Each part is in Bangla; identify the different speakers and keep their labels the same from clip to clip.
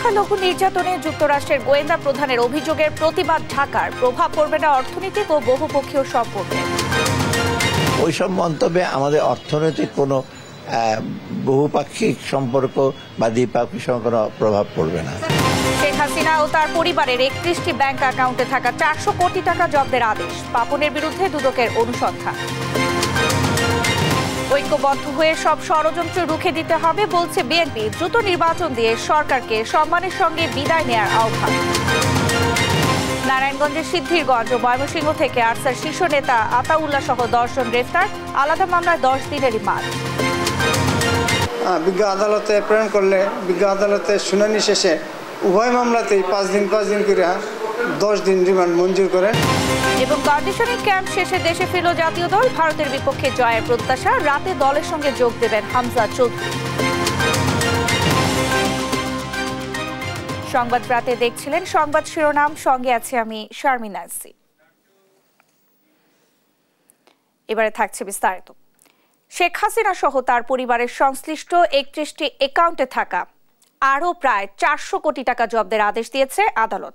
Speaker 1: সংখ্যালঘু নির্যাতনে যুক্তরাষ্ট্রের গোয়েন্দা প্রধানের অভিযোগের প্রতিবাদ ঢাকার, প্রভাব পড়বে না অর্থনৈতিক ও বহুপক্ষীয় সম্পর্কে।
Speaker 2: ওইসব মন্তব্যে আমাদের অর্থনৈতিক কোনো বহুপাক্ষিক সম্পর্ক বা দ্বিপাক্ষিক কোনো প্রভাব পড়বে না।
Speaker 1: শেখ হাসিনা ও তার পরিবারের 31টি ব্যাংক অ্যাকাউন্টে থাকা 400 কোটি টাকা জব্দের আদেশ, পাপনের বিরুদ্ধে দুদকের অনুসন্ধান। ঐক্যবদ্ধ হয়ে সব ষড়যন্ত্র রুখে দিতে হবে বলছে বিএনপি, দ্রুত নির্বাচন দিয়ে সরকারকে সম্মানের সঙ্গে বিদায় নেয়ার আহ্বান। নারায়ণগঞ্জের সিদ্ধিরগঞ্জ ও ময়মনসিংহ থেকে আরসার শীর্ষ নেতা আতাউল্লাহ সহ 10 জন গ্রেফতার, আলাদা মামলায় 10 দিনের রিমান্ড।
Speaker 3: বিজ্ঞ আদালতে প্রেরণ করলে বিজ্ঞ আদালতে শুনানি শেষে উভয় মামলাতেই 5 দিন করে 10 দিন রিমান্ড মঞ্জুর করে।
Speaker 1: এবং কন্ডিশনিং ক্যাম্প শেষে দেশে ফিরল জাতীয় দল, ভারতের বিপক্ষে জয়ের প্রত্যাশা, রাতে দলের সঙ্গে যোগ দেবেন হামজা চৌধুরী। সংবাদ রাতে দেখছিলেন সংবাদ শিরোনাম, সঙ্গে আছে আমি শারমিন আসি। এবারে থাকছে বিস্তারিত। শেখ হাসিনা সহ তার পরিবারের সংশ্লিষ্ট 31টি অ্যাকাউন্টে থাকা আরও প্রায় 400 কোটি টাকা জব্দের আদেশ দিয়েছে আদালত।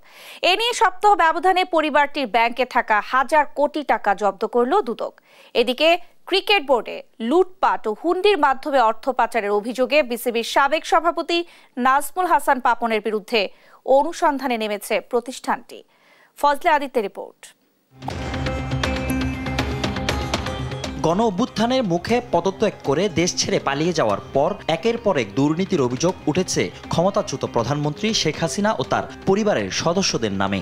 Speaker 1: এ নিয়ে সপ্তাহ ব্যবধানে পরিবারটির ব্যাংকে থাকা হাজার কোটি টাকা জব্দ করল দুদক। এদিকে ক্রিকেট বোর্ডে লুটপাট ও হুন্ডির মাধ্যমে অর্থ পাচারের অভিযোগে বিসিবির সাবেক সভাপতি নাজমুল হাসান পাপনের বিরুদ্ধে অনুসন্ধানে নেমেছে প্রতিষ্ঠানটি। ফজলে আদিত্যের রিপোর্ট।
Speaker 4: গণ অভ্যুত্থানের মুখে পদত্যাগ করে দেশ ছেড়ে পালিয়ে যাওয়ার পর একের পর এক দুর্নীতির অভিযোগ উঠেছে ক্ষমতাচ্যুত প্রধানমন্ত্রী শেখ হাসিনা ও তার পরিবারের সদস্যদের নামে।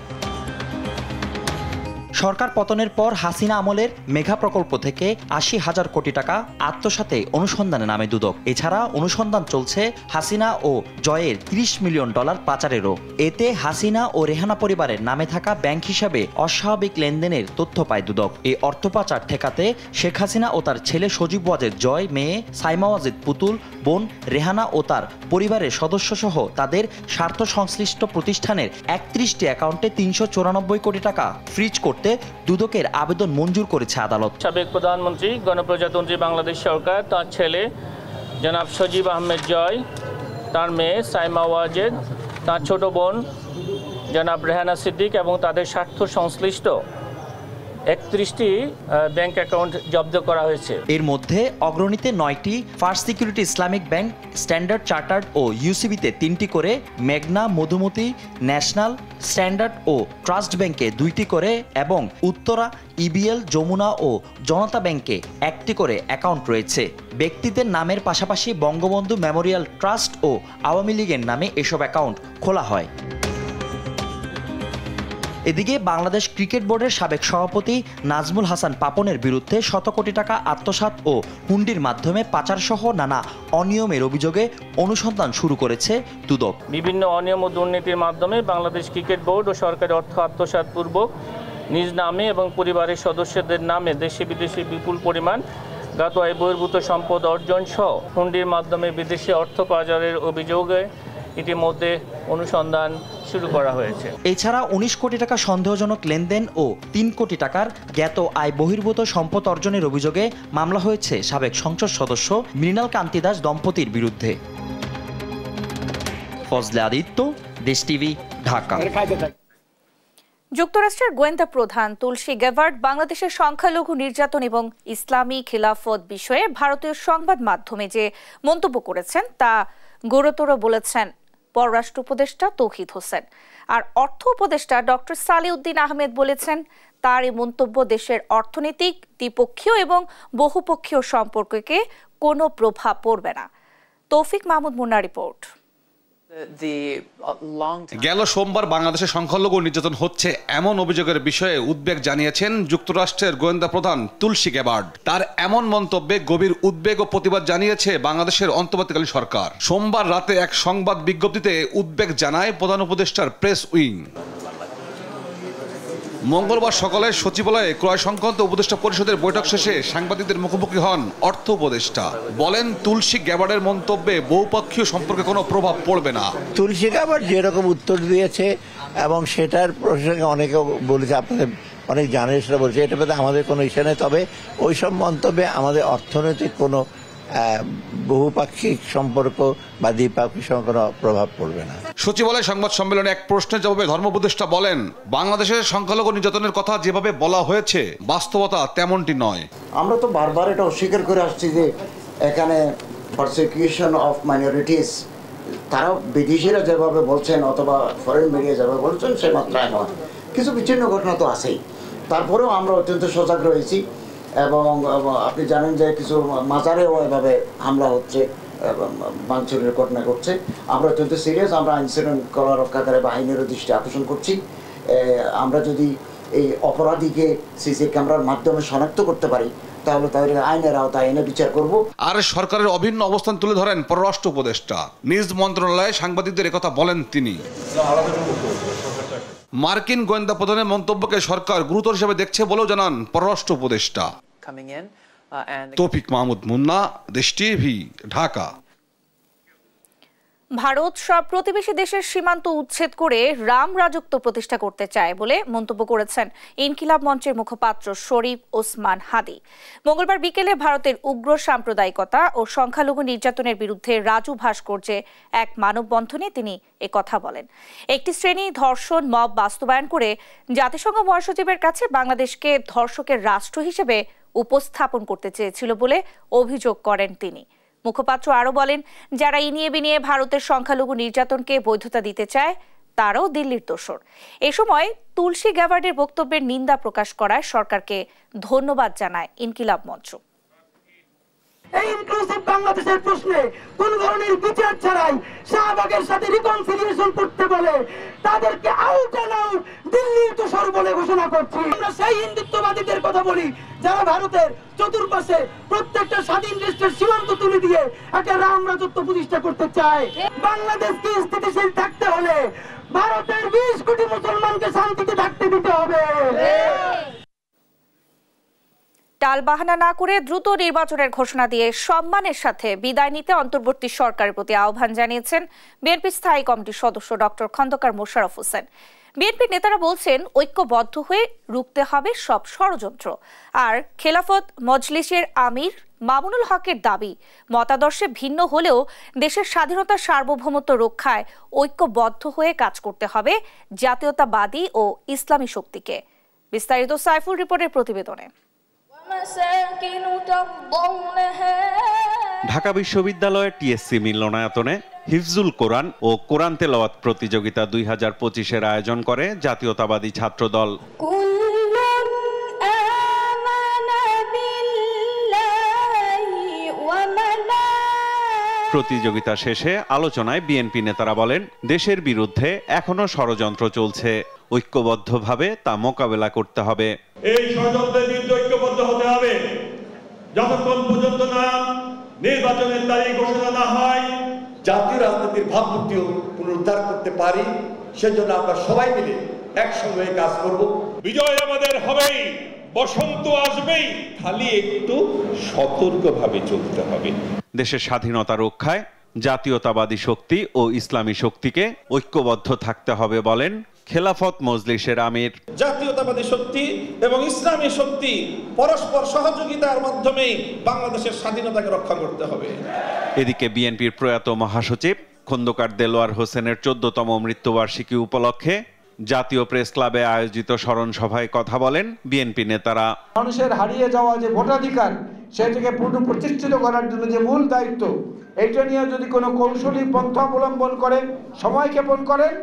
Speaker 4: সরকার পতনের পর হাসিনা আমলের মেঘা প্রকল্প থেকে 80,000 কোটি টাকা আত্মসাতে অনুসন্ধানে নামে দুদক। এছাড়া অনুসন্ধান চলছে হাসিনা ও জয়ের $30 মিলিয়ন পাচারেরও। এতে হাসিনা ও রেহানা পরিবারের নামে থাকা ব্যাংক হিসাবে অস্বাভাবিক লেনদেনের তথ্য পায় দুদক। এই অর্থ পাচার ঠেকাতে শেখ হাসিনা ও তার ছেলে সজীব ওয়াজেদ জয়, মেয়ে সাইমা ওয়াজেদ পুতুল, বোন রেহানা ও তার পরিবারের সদস্য সহ তাদের স্বার্থ সংশ্লিষ্ট প্রতিষ্ঠানের 31টি অ্যাকাউন্টে 394 কোটি টাকা ফ্রিজ করতে দুদকের আবেদন মঞ্জুর করেছে আদালত।
Speaker 5: সাবেক প্রধানমন্ত্রী গণপ্রজাতন্ত্রী বাংলাদেশ সরকার, তার ছেলে জনাব সজীব আহমেদ জয়, তার মেয়ে সাইমা ওয়াজেদ, তার ছোট বোন জনাব রেহানা সিদ্দিক এবং তাদের স্বার্থ সংশ্লিষ্ট 31টি ব্যাংক অ্যাকাউন্ট জব্দ করা হয়েছে।
Speaker 4: এর মধ্যে অগ্রণীতে 9টি, First Security Islamic Bank, Standard Chartered ও ইউসিবিতে 3টি করে, মেঘনা, মধুমতি, ন্যাশনাল, স্ট্যান্ডার্ড ও ট্রাস্ট ব্যাংকে 2টি করে এবং উত্তরা, ইবিএল, যমুনা ও জনতা ব্যাংকে 1টি করে অ্যাকাউন্ট রয়েছে। ব্যক্তিদের নামের পাশাপাশি বঙ্গবন্ধু মেমোরিয়াল ট্রাস্ট ও আওয়ামী লীগের নামে এসব অ্যাকাউন্ট খোলা হয়। এদিকে বাংলাদেশ ক্রিকেট বোর্ডের সাবেক সভাপতি নাজমুল হাসান পাপনের বিরুদ্ধে 100 কোটি টাকা আত্মসাৎ ও হুন্ডির মাধ্যমে পাচার সহ নানা অনিয়মের অভিযোগে অনুসন্ধান শুরু করেছে দুদক।
Speaker 5: বিভিন্ন অনিয়ম ও দুর্নীতির মাধ্যমে বাংলাদেশ ক্রিকেট বোর্ড ও সরকারি অর্থ আত্মসাৎ পূর্বক নিজ নামে এবং পরিবারের সদস্যদের নামে দেশে বিদেশে বিপুল পরিমাণ জ্ঞাত আয় বহির্ভূত সম্পদ অর্জন সহ হুন্ডির মাধ্যমে বিদেশে অর্থ পাচারের অভিযোগে ইতিমধ্যে অনুসন্ধান শুরু করা হয়েছে।
Speaker 4: এছাড়া 19 কোটি টাকা সন্দেহজনক লেনদেন ও 3 কোটি টাকার জ্ঞাত আয় বহির্ভূত সম্পদ অর্জনের অভিযোগে মামলা হয়েছে সাবেক সংসদ সদস্য মৃণাল কান্তি দাস দম্পতির বিরুদ্ধে। ফজলে আদিত্য, দেশ টিভি, ঢাকা।
Speaker 1: যুক্তরাষ্ট্রের গোয়েন্দা প্রধান তুলসী গ্যাবার্ড বাংলাদেশের সংখ্যালঘু নির্যাতন এবং ইসলামী খিলাফত বিষয়ে ভারতীয় সংবাদ মাধ্যমে যে মন্তব্য করেছেন তা গুরুতর বলেছেন পররাষ্ট্র উপদেষ্টা তৌহিদ হোসেন। আর অর্থ উপদেষ্টা ডক্টর সালিউদ্দিন আহমেদ বলেছেন তার এই মন্তব্য দেশের অর্থনৈতিক, দ্বিপক্ষীয় এবং বহুপক্ষীয় সম্পর্ককে কোনো প্রভাব পড়বে না। তৌফিক মাহমুদ মুন্নার রিপোর্ট।
Speaker 6: গেল সোমবার বাংলাদেশে সংখ্যালঘু নির্যাতন হচ্ছে এমন অভিযোগের বিষয়ে উদ্বেগ জানিয়েছেন যুক্তরাষ্ট্রের গোয়েন্দা প্রধান তুলসী গ্যাবার্ড। তার এমন মন্তব্যে গভীর উদ্বেগ ও প্রতিবাদ জানিয়েছে বাংলাদেশের অন্তর্বর্তীকালীন সরকার। সোমবার রাতে এক সংবাদ বিজ্ঞপ্তিতে উদ্বেগ জানায় প্রধান উপদেষ্টার প্রেস উইং। মঙ্গলবার সকালে সচিবালয়ে ক্রয় সংক্রান্ত উপদেষ্টা পরিষদের বৈঠক শেষে সাংবাদিকদের মুখোমুখি হন অর্থ উপদেষ্টা। বলেন তুলসী গ্যাবার্ডের মন্তব্যে বহুপক্ষীয় সম্পর্কে কোনো প্রভাব পড়বে না।
Speaker 2: তুলসী গ্যাবার্ড যেরকম উত্তর দিয়েছে এবং সেটার প্রসঙ্গে অনেকে বলেছে, আপনাদের অনেক জানে, সেটা বলছে, এটা পেতে আমাদের কোনো ইচ্ছা নেই। তবে ওইসব মন্তব্যে আমাদের অর্থনৈতিক কোনো বহুপাক্ষিক সম্পর্ক বা দ্বিপাক্ষিক সম্পর্ক প্রভাব পড়বে না।
Speaker 6: সচিবালয় সংবাদ সম্মেলনে এক প্রশ্নের জবাবে ধর্ম উপদেষ্টা বলেন, বাংলাদেশের সংখ্যালঘু নির্যাতনের কথা যেভাবে বলা হয়েছে বাস্তবতা তেমনটি নয়।
Speaker 7: আমরা তো বারবার এটা অস্বীকার করে আসছি যে এখানে পারসিকিউশন অফ মাইনরিটিস তারা বিদেশিরা যেভাবে বলছেন অথবা ফরেন মিডিয়া যেভাবে বলছেন সে মাত্রায় নয়, কিছু বিচ্ছিন্ন ঘটনা তো আছেই। তারপরেও আমরা অত্যন্ত সজাগ রয়েছি এবং আপনি জানেন যে কিছু মাজারেও এভাবে হামলা হচ্ছে, ভাঙচুরের ঘটনা ঘটছে। আমরা অত্যন্ত সিরিয়াস, আমরা আইন শৃঙ্খলা রক্ষাকারী বাহিনীরও দৃষ্টি আকর্ষণ করছি। আমরা যদি এই অপরাধীকে সিসি ক্যামেরার মাধ্যমে শনাক্ত করতে পারি তাহলে তাদের আইনের আওতায় এনে বিচার করব।
Speaker 6: আর সরকারের অভিন্ন অবস্থান তুলে ধরেন পররাষ্ট্র উপদেষ্টা। নিজ মন্ত্রণালয়ে সাংবাদিকদের একথা বলেন তিনি। মার্কিন গোয়েন্দা প্রধানের মন্তব্যকে সরকার গুরুতর হিসেবে দেখছে বলেও জানান পররাষ্ট্র উপদেষ্টা। তৌফিক মাহমুদ মুন্না, দেশ টিভি, ঢাকা।
Speaker 1: ভারত সব প্রতিবেশী দেশের সীমান্ত উচ্ছেদ করে রাম রাজত্ব প্রতিষ্ঠা করতে চায় বলে মন্তব্য করেছেন ইনকিলাব মঞ্চের মুখপাত্র শরীফ ওসমান হাদি। মঙ্গলবার বিকেলে ভারতের উগ্র সাম্প্রদায়িকতা ও সংখ্যালঘু নির্যাতনের বিরুদ্ধে রাজু ভাস্কর্যে এক মানববন্ধনে তিনি একথা বলেন। একটি শ্রেণী ধর্ষণ মব বাস্তবায়ন করে জাতিসংঘ মহাসচিবের কাছে বাংলাদেশকে ধর্ষকের রাষ্ট্র হিসেবে উপস্থাপন করতে চেয়েছিল বলে অভিযোগ করেন তিনি। মুখপাত্র আরও বলেন, যারা ইনিয়ে বিনিয়ে ভারতের সংখ্যালঘু নির্যাতনকে বৈধতা দিতে চায় তারাও দিল্লির দোসর। এ সময় তুলসী গ্যাবার্ডের বক্তব্যের নিন্দা প্রকাশ করায় সরকারকে ধন্যবাদ জানায় ইনকিলাব মঞ্চ।
Speaker 8: এই ইনক্লুসিভ বাংলাদেশের প্রশ্নে কোন ধরনের বিচার ছাড়াই শাহবাগের সাথে রিকনসিলিয়েশন করতে বলে তাদেরকে আউট এন্ড আউট দিল্লির দোসর বলে ঘোষণা করছি। আমরা সেই হিন্দুত্ববাদীদের কথা বলি যারা ভারতের চতুর্পাশে প্রত্যেকটা স্বাধীন রাষ্ট্রের সীমান্ত তুলে দিয়ে একটা রাম রাজত্ব প্রতিষ্ঠা করতে চায়। বাংলাদেশকে স্থিতিশীল থাকতে হলে ভারতের 20 কোটি মুসলমানকে শান্তিতে থাকতে দিতে হবে।
Speaker 1: টালবাহানা না করে দ্রুত নির্বাচনের ঘোষণা দিয়ে সম্মানের সাথে বিদায় নিতে অন্তর্বর্তী সরকারের প্রতি আহ্বান জানিয়েছেন বিএনপি স্থায়ী কমিটির সদস্য ডক্টর খন্দকার মোশাররফ হোসেন। বিএনপির নেতারা বলছেন, ঐক্যবদ্ধ হয়ে রুখতে হবে সব ষড়যন্ত্র। আর খেলাফত মজলিসের আমির মামুনুল হকের দাবি, মতাদর্শে ভিন্ন হলেও দেশের স্বাধীনতা সার্বভৌমত্ব রক্ষায় ঐক্যবদ্ধ হয়ে কাজ করতে হবে জাতীয়তাবাদী ও ইসলামী শক্তিকে। বিস্তারিত সাইফুল রিপোর্টের প্রতিবেদনে।
Speaker 9: ঢাকা বিশ্ববিদ্যালয়ের টিএসসি মিলনায়তনে হিফজুল কোরআন ও কোরআন তেলাওয়াত প্রতিযোগিতা 2025-এর আয়োজন করে জাতীয়তাবাদী ছাত্রদল। প্রতিযোগিতা শেষে আলোচনায় বিএনপি নেতারা বলেন, দেশের বিরুদ্ধে এখনো ষড়যন্ত্র চলছে, ঐক্যবদ্ধভাবে তা মোকাবেলা করতে হবে।
Speaker 10: এই ষড়যন্ত্রের বিরুদ্ধে ঐক্যবদ্ধ হতে হবে। যতক্ষণ পর্যন্ত না নির্বাচনের তারিখ ঘোষণা না হয়,
Speaker 11: জাতীয় রাজনীতির ভাবমূর্তিও পুনরুদ্ধার করতে পারি, সেজন্য আমরা সবাই মিলে একসঙ্গে কাজ করব।
Speaker 10: বিজয় আমাদের হবেই, বসন্ত আসবেই, খালি একটু সতর্কভাবে চলতে হবে।
Speaker 9: দেশের স্বাধীনতা রক্ষায় জাতীয়তাবাদী শক্তি ও ইসলামী শক্তিকে ঐক্যবদ্ধ থাকতে হবে বলেন খেলাফত মজলিসের আমির।
Speaker 10: জাতীয়তাবাদী শক্তি এবং ইসলামী শক্তি পরস্পর সহযোগিতার মাধ্যমে বাংলাদেশের স্বাধীনতাকে রক্ষা করতে হবে।
Speaker 9: এদিকে বিএনপির প্রয়াত মহাসচিব খন্দকার দেলোয়ার হোসেনের 14তম মৃত্যুবার্ষিকী উপলক্ষে জাতীয় প্রেস ক্লাবে আয়োজিত স্মরণ সভায় কথা বলেন বিএনপি নেতারা।
Speaker 12: মানুষের হারিয়ে যাওয়া যে ভোটাধিকার সেটাকে পুনঃপ্রতিষ্ঠিত করার জন্য যে মূল দায়িত্ব, এটা নিয়ে যদি কোনো কৌশলী পন্থা অবলম্বন করে, সময় ক্ষেপণ করেন,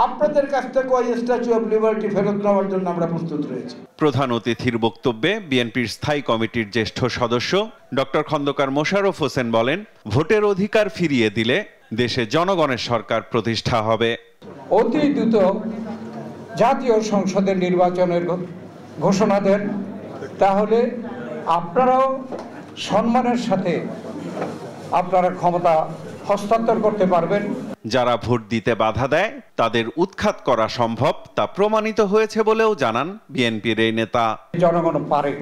Speaker 12: আপনাদের কাছ থেকে ওই স্ট্যাচু অব লিবার্টি ফেরত নেওয়ার জন্য আমরা প্রস্তুত রয়েছি।
Speaker 9: প্রধান অতিথির বক্তব্যে বিএনপির স্থায়ী কমিটির জ্যেষ্ঠ সদস্য ডক্টর খন্দকার মোশাররফ হোসেন বলেন, ভোটের অধিকার ফিরিয়ে দিলে দেশে জনগণের সরকার প্রতিষ্ঠা হবে।
Speaker 12: অতি দ্রুত জাতীয় সংসদের নির্বাচনের ঘোষণা দেন, তাহলে আপনারাও সম্মানের সাথে আপনারা ক্ষমতা হস্তান্তর করতে পারবেন।
Speaker 9: যারা ভোট দিতে বাধা দেয় তাদের উৎখাত করা সম্ভব, তা প্রমাণিত হয়েছে বলেও জানান বিএনপির এই নেতা।
Speaker 12: জনগণ পারে।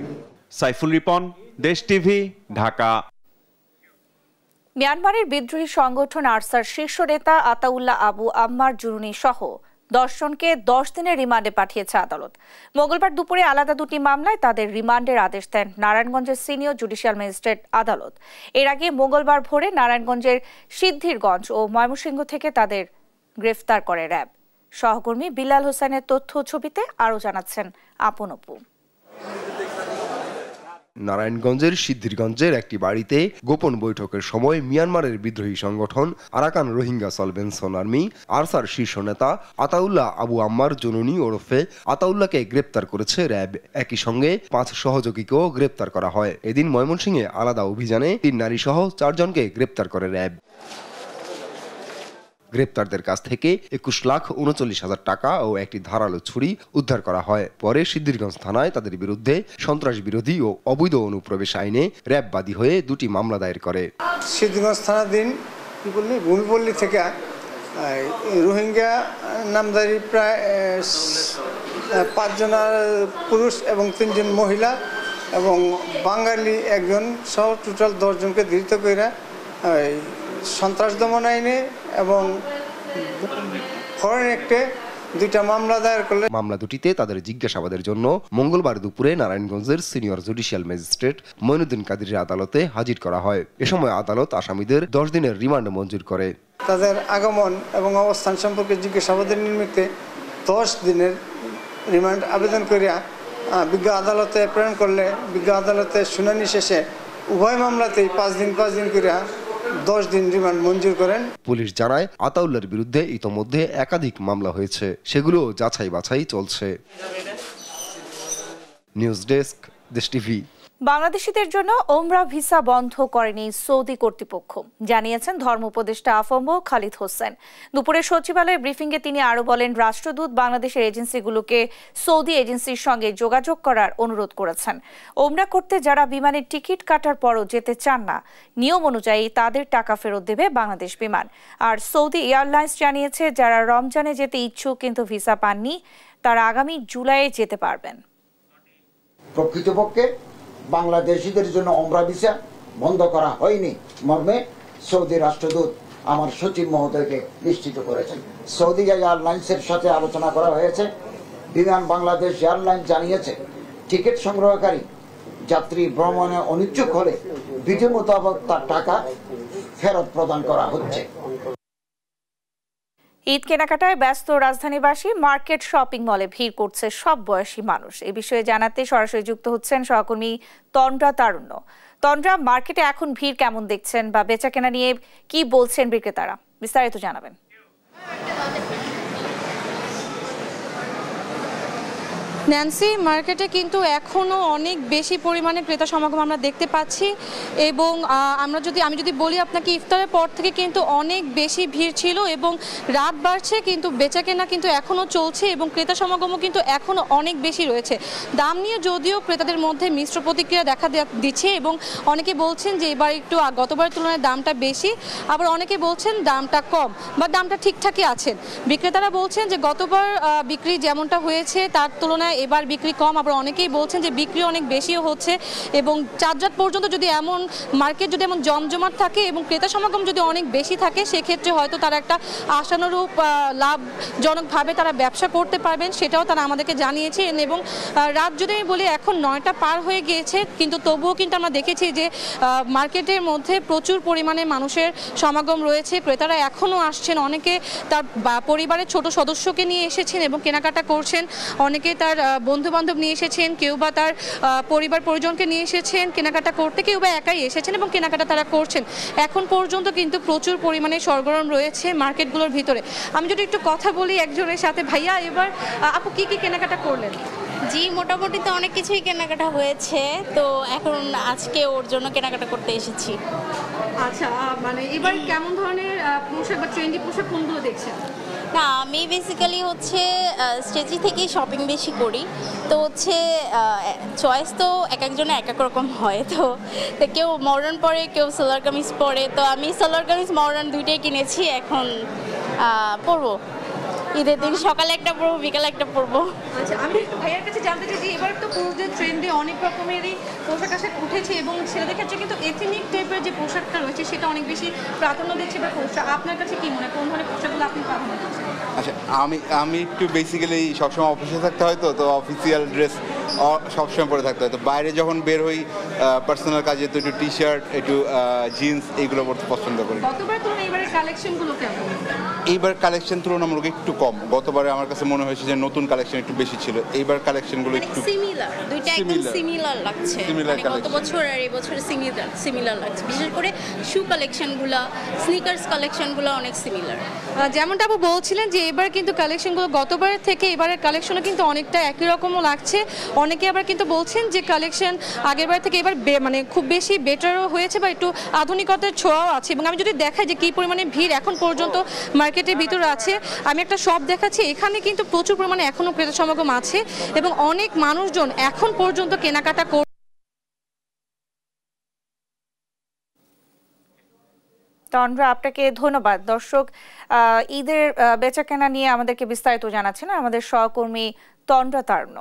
Speaker 9: সাইফুল রিপন, দেশ টিভি, ঢাকা।
Speaker 1: মিয়ানমারের বিদ্রোহী সংগঠন আরসার শীর্ষ নেতা আতাউল্লাহ আবু আম্মার জুরুনি সহ 10 জনকে 10 দিনের রিমান্ডে পাঠিয়েছে আদালত। মঙ্গলবার দুপুরে আলাদা দুটি মামলায় তাদের রিমান্ডের আদেশ দেন নারায়ণগঞ্জের সিনিয়র জুডিশিয়াল ম্যাজিস্ট্রেট আদালত। এর আগে মঙ্গলবার ভোরে নারায়ণগঞ্জের সিদ্ধিরগঞ্জ ও ময়মনসিংহ থেকে তাদের গ্রেফতার করে র্যাব। সহকর্মী বিলাল হোসেনের তথ্য ছবিতে আরও জানাচ্ছেন আপন অপু।
Speaker 13: নারায়ণগঞ্জের সিদ্ধিরগঞ্জের একটি বাড়িতে গোপন বৈঠকের সময় মিয়ানমারের বিদ্রোহী সংগঠন আরাকান রোহিঙ্গা সালভেনশন আর্মি আরসার শীর্ষ নেতা আতাউল্লাহ আবু আম্মার জননী ওরফে আতাউল্লাহকে গ্রেপ্তার করেছে র্যাব। একই সঙ্গে 5 সহযোগীকেও গ্রেপ্তার করা হয়। এদিন ময়মনসিংহে আলাদা অভিযানে 3 নারী সহ 4 জনকে গ্রেপ্তার করে র্যাব। গ্রেপ্তারদের কাছ থেকে 21,39,000 টাকা ও একটি ধারালো ছুরি উদ্ধার করা হয়। পরে সিদ্ধিরগঞ্জ থানায় তাদের বিরুদ্ধে সন্ত্রাস বিরোধী ও অবৈধ অনুপ্রবেশ আইনে র্যাব বাদী হয়ে 2টি মামলা দায়ের করে।
Speaker 3: সিদ্ধিরগঞ্জ থানাধীন ভূমিপল্লী থেকে রোহিঙ্গা নামধারী প্রায় 5 জন পুরুষ এবং 3 জন মহিলা এবং বাঙালি 1 জন সহ টোটাল 10 জনকে ধৃত করে সন্ত্রাস দমন আইনে এবং ফরেন অ্যাক্টে 2টা মামলা দায়ের করলে
Speaker 13: মামলা দুটিতে তাদের জিজ্ঞাসাবাদের জন্য মঙ্গলবার দুপুরে নারায়ণগঞ্জের সিনিয়র জুডিশিয়াল ম্যাজিস্ট্রেট মঈনুদ্দিন কাদিরের আদালতে হাজির করা হয়। এ সময় আদালত আসামিদের 10 দিনের রিমান্ড মঞ্জুর করে।
Speaker 3: তাদের আগমন এবং অবস্থান সম্পর্কে জিজ্ঞাসাবাদের নিমিত্তে 10 দিনের রিমান্ড আবেদন করিয়া বিজ্ঞ আদালতে প্রেরণ করলে বিজ্ঞ আদালতে শুনানি শেষে উভয় মামলাতেই 5 দিন করিয়া 10 দিন রিমান্ড মঞ্জুর করেন।
Speaker 13: পুলিশ জানায় আতাউল্লাহর বিরুদ্ধে ইতোমধ্যে একাধিক মামলা হয়েছে, সেগুলো যাচাই বাছাই চলছে। নিউজ ডেস্ক, দেশ টিভি।
Speaker 1: বাংলাদেশিদের জন্য ওমরা ভিসা বন্ধ করেনি সৌদি কর্তৃপক্ষ, জানিয়েছেন ধর্ম উপদেষ্টা আফম খালিদ হোসেন। দুপুরে সচিবালয়ে ব্রিফিংয়ে তিনি আরও বলেন, রাষ্ট্রদূত বাংলাদেশের এজেন্সিগুলোকে সৌদি এজেন্সির সঙ্গে যোগাযোগ করার অনুরোধ করেছেন। ওমরা করতে যারা বিমানের টিকিট কাটার পরও যেতে চান না, নিয়ম অনুযায়ী তাদের টাকা ফেরত দেবে বাংলাদেশ বিমান। আর সৌদি এয়ারলাইন্স জানিয়েছে, যারা রমজানে যেতে ইচ্ছুক কিন্তু ভিসা পাননি, তারা আগামী জুলাইয়ে যেতে পারবেন।
Speaker 7: প্রকৃতপক্ষে বাংলাদেশিদের জন্য ওমরা ভিসা বন্ধ করা হয়নি মর্মে সৌদি রাষ্ট্রদূত আমার সচিব মহোদয়কে নিশ্চিত করেছেন। সৌদি এয়ারলাইন্সের সাথে আলোচনা করা হয়েছে। বিমান বাংলাদেশ এয়ারলাইন্স জানিয়েছে, টিকিট সংগ্রহকারী যাত্রী ভ্রমণে অনিচ্ছুক হলে বিধি মোতাবেক তার টাকা ফেরত প্রদান করা হচ্ছে।
Speaker 1: ঈদ কেনাকাটায় ব্যস্ত রাজধানীবাসী। মার্কেট শপিং মলে ভিড় করছে সব বয়সী মানুষ। এ বিষয়ে জানাতে সরাসরি যুক্ত হচ্ছেন সহকর্মী তন্দ্রা তারুণ্য। তন্দ্রা, মার্কেটে এখন ভিড় কেমন দেখছেন বা বেচাকেনা নিয়ে কি বলছেন বিক্রেতারা, বিস্তারিত জানাবেন।
Speaker 14: ন্যান্সি, মার্কেটে কিন্তু এখনও অনেক বেশি পরিমাণে ক্রেতা সমাগম আমরা দেখতে পাচ্ছি এবং আমি যদি বলি আপনাকে, ইফতারের পর থেকে কিন্তু অনেক বেশি ভিড় ছিল এবং রাত বাড়ছে কিন্তু বেচাকেনা কিন্তু এখনও চলছে এবং ক্রেতা সমাগমও কিন্তু এখনও অনেক বেশি রয়েছে। দাম নিয়ে যদিও ক্রেতাদের মধ্যে মিশ্র প্রতিক্রিয়া দেখা দিচ্ছে এবং অনেকে বলছেন যে এবার একটু গতবারের তুলনায় দামটা বেশি, আবার অনেকে বলছেন দামটা কম বা দামটা ঠিকঠাকই আছেন। বিক্রেতারা বলছেন যে গতবার বিক্রি যেমনটা হয়েছে তার তুলনায় এবার বিক্রি কম, আবার অনেকেই বলছেন যে বিক্রি অনেক বেশিও হচ্ছে এবং 4 রাত পর্যন্ত যদি এমন মার্কেট যদি এমন জমজমাট থাকে এবং ক্রেতা সমাগম যদি অনেক বেশি থাকে, সেক্ষেত্রে হয়তো তারা একটা আশানুরূপ লাভজনকভাবে তারা ব্যবসা করতে পারবেন, সেটাও তারা আমাদেরকে জানিয়েছেন। এবং রাত যদি আমি বলি, এখন 9টা পার হয়ে গিয়েছে কিন্তু তবুও কিন্তু আমরা দেখেছি যে মার্কেটের মধ্যে প্রচুর পরিমাণে মানুষের সমাগম রয়েছে। ক্রেতারা এখনও আসছেন, অনেকে তার পরিবারের ছোট সদস্যকে নিয়ে এসেছেন এবং কেনাকাটা করছেন, অনেকে তার বন্ধু বান্ধব নিয়ে এসেছেন, কেউ বা তার পরিবার পরিজনকে নিয়ে এসেছেন কেনাকাটা করতে, কেউ বা একাই এসেছেন এবং কেনাকাটা তারা করছেন। এখন পর্যন্ত কিন্তু প্রচুর পরিমাণে সরগরম রয়েছে মার্কেটগুলোর ভিতরে। আমি যদি একটু কথা বলি একজনের সাথে, ভাইয়া এবার আপু কি কি কেনাকাটা করলেন?
Speaker 15: জি, মোটামুটি তো অনেক কিছুই কেনাকাটা হয়েছে, তো এখন আজকে ওর জন্য কেনাকাটা করতে এসেছি।
Speaker 14: আচ্ছা, মানে এবার কেমন ধরনের পোশাক বা ট্রেন্ডি পোশাক কোনগুলো দেখছেন?
Speaker 15: না, আমি বেসিক্যালি হচ্ছে স্টেজি থেকেই শপিং বেশি করি, তো হচ্ছে চয়েস তো এক একজনের এক এক রকম হয়। তো কেউ মডার্ন পরে, কেউ সালোয়ার কামিজ পরে, তো আমি সালোয়ার কামিজ মডার্ন দুইটাই কিনেছি, এখন পরবো। ঈদের দিন সকালে একটা পরবো, বিকালে একটা পরবো।
Speaker 14: আচ্ছা, আমি একটু ভাইয়ার কাছে জানতে চাই যে এবার তো পুরুষদের ট্রেন্ডে অনেক রকমেরই পোশাক আশাক উঠেছে এবং ছেলেদের ক্ষেত্রে কিন্তু এথনিক টাইপের যে পোশাকটা রয়েছে সেটা অনেক বেশি প্রাধান্য দিচ্ছে বা পোশাক। আপনার কাছে কি মনে হয় কোন ধরনের পোশাকগুলো আপনি প্রাধান্য দিচ্ছেন?
Speaker 16: আচ্ছা, আমি একটু বেসিক্যালি সবসময় অফিসে থাকতে হয়, তো অফিসিয়াল ড্রেস সবসময় পরে থাকতে হয়। তো বাইরে যখন বের হই পার্সোনাল কাজে, তো একটু টি শার্ট, একটু জিন্স এইগুলো পরতে পছন্দ করি।
Speaker 14: গতবার তুলনায় এবারের কালেকশনগুলো কেমন?
Speaker 16: এইবার কালেকশন তুলনামূলক একটু কম। গতবারে আমার কাছে মনে হয়েছে যে নতুন কালেকশন একটু বেশি ছিল, এইবার কালেকশনগুলো একটু
Speaker 15: সিমিলার, দুইটা একদম সিমিলার লাগছে। গত বছর আর এই বছর সিমিলার লাগছে, বিশেষ করে শু কালেকশনগুলো, স্নিকার্স কালেকশনগুলো অনেক সিমিলার।
Speaker 14: যেমনটা আপু বলছিলেন যে এবার কিন্তু কালেকশনগুলো গতবারের থেকে এবারের কালেকশনও কিন্তু অনেকটা একই রকমও লাগছে। অনেকে আবার কিন্তু বলছেন যে কালেকশন আগেরবার থেকে এবার মানে খুব বেশি বেটারও হয়েছে বা একটু আধুনিকতার ছোঁয়াও আছে। এবং আমি যদি দেখাই যে কী পরিমাণে ভিড় এখন পর্যন্ত মার্কেটের ভিতরে আছে, আমি একটা শপ দেখাচ্ছি, এখানে কিন্তু প্রচুর পরিমাণে এখনও ক্রেতা সমাগম আছে এবং অনেক মানুষজন এখন পর্যন্ত কেনাকাটা করে।
Speaker 1: তন্দ্রা, আপনাকে ধন্যবাদ। দর্শক, ঈদের বেচাকেনা নিয়ে আমাদেরকে বিস্তারিত জানাচ্ছেন আমাদের সহকর্মী তন্দ্রা তারুণ্য।